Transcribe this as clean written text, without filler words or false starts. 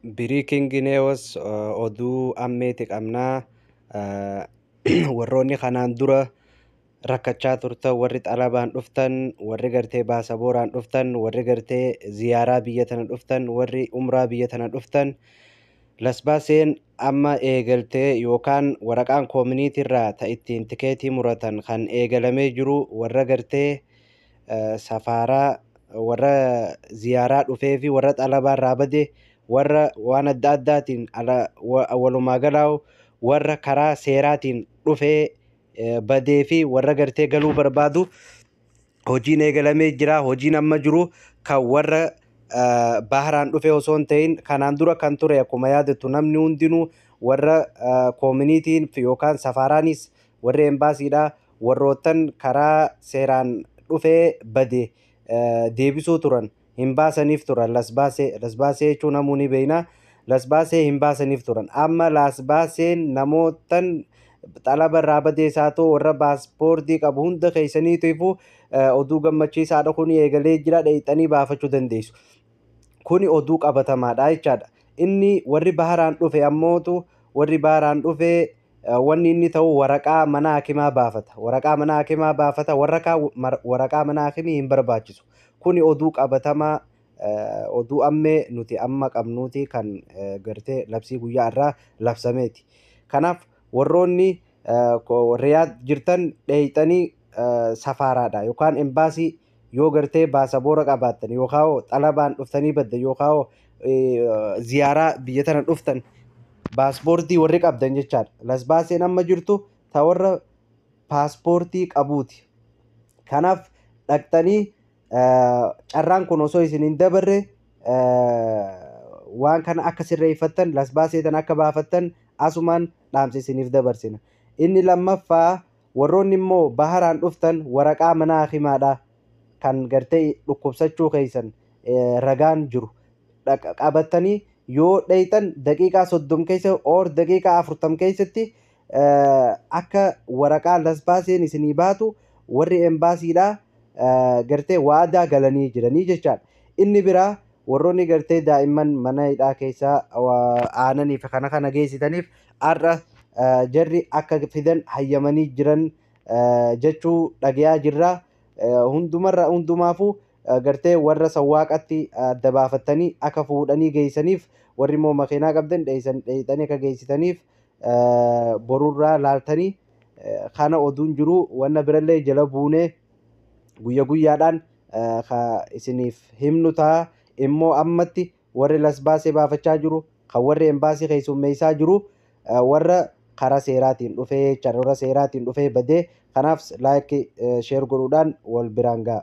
Breaking news oduu ammeeti qabnaa. Warroonni kanaan dura rakkachaa turtan, warri xalabaan dhuftan, warri gartee baasabooraan dhuftan, warri gartee ziyaaraa biyya tana dhuftan, warri umraa biyya tana dhuftan, lasbaaseen amma eegaltee yookaan waraqaan koominiitiirraa ta ittiin tikeetii muratan kan eegalamee jiru warra gartee safaaraa, warra ziyaaraa dhufee fi warra xalabaarraa bade, warra waan adda addaatiin walumaa galaa warra karaa seeraatiin dhufee badee fi warra gartee galuu barbaadu hojiin eegalamee jira. Hojiin amma jiru kan warra baharaan dhufee osoo hin ta'in kanaan dura kan ture akkuma yaadattu namni hundinuu warra koominiitiin yookaan safaaraanis warri embaasiidha warroottan karaa seeraan dhufee bade deebisuu turan hin baasaniif turan. Lasbaasee jechuun namuu ni beekna. Lasbaasee hin baasaniif turan. Amma lasbaaseen namootan xalaba irraa badeesaa ta'u warra paaspoortii qabu hunda keessaniitiifuu oduu gammachiisaadha. Kun eegalee jira, dheeyxanii baafachuu dandeessu. Kuni oduu qabatamaadha jechaadha. Inni warri baharaan dhufe ammootu warri baharaan dhufe wanni inni ta'u waraqaa mana hakimaa baafata. Waraqaa mana hakimaa baafata. Waraqaa mana hakimii hin barbaachisu. Kuni oduu qabatamaa oduu ammee nuti amma qabnuuti kan gartee labsii guyyaa irraa labsameeti. Kanaaf warroonni Riyaad jirtan dheeyxanii safaaraadha yookaan embaasii yoo gartee baasaboora qabaattan yookaan xalabaan dhuftanii badda yookaan ziyaaraa biyya tana dhuftan paaspoortii warri qabdan jechaadha. Lasbaaseen amma jirtu ta warra paaspoortii qabuuti. Kanaaf dhaqxanii carraan kun osoo isin hin dabarre waan kana akka sirreeffattan lasbaaseetan akka baafattan asumaan dhaamsa isiniif dabarsina. Inni lammaffaa warroonni immoo baharaan dhuftan waraqaa mana hakimaadha kan gartee dhukkubsachuu keessan ragaan jiru qabattanii yoo dheeyxan daqiiqaa 30 keessa or daqiiqaa 40 keessatti akka waraqaa lasbaaseen isinii baatu warri embaasiidha gartee waadaa galanii jiranii jechaadha. Inni biraa warroonni gartee daa'imman mana hidhaa keessaa aananii fi kana geessitaniif har'a jarri akka fidan hayyamanii jiran jechuu dhagayaa jirra. Hundumaafuu gartee warra sawwaaqatti adda baafattanii akka fuudhanii geessaniif warri immoo makiinaa qabdan dheeyxanii akka geessitaniif borurraa laaltanii kana oduun jiru. Wanna birallee jala buunee guyya guyyaadhaan isiniif himnu ta'a. Immoo ammatti warri lasbaasee baafachaa jiru kan warri embaasii keessummeessaa jiru warra karaa seeraatiin dhufee jechaadha. Warra seeraatiin dhufee badee kanaaf laayikii sheer godhuudhaan wal biraan ga'a.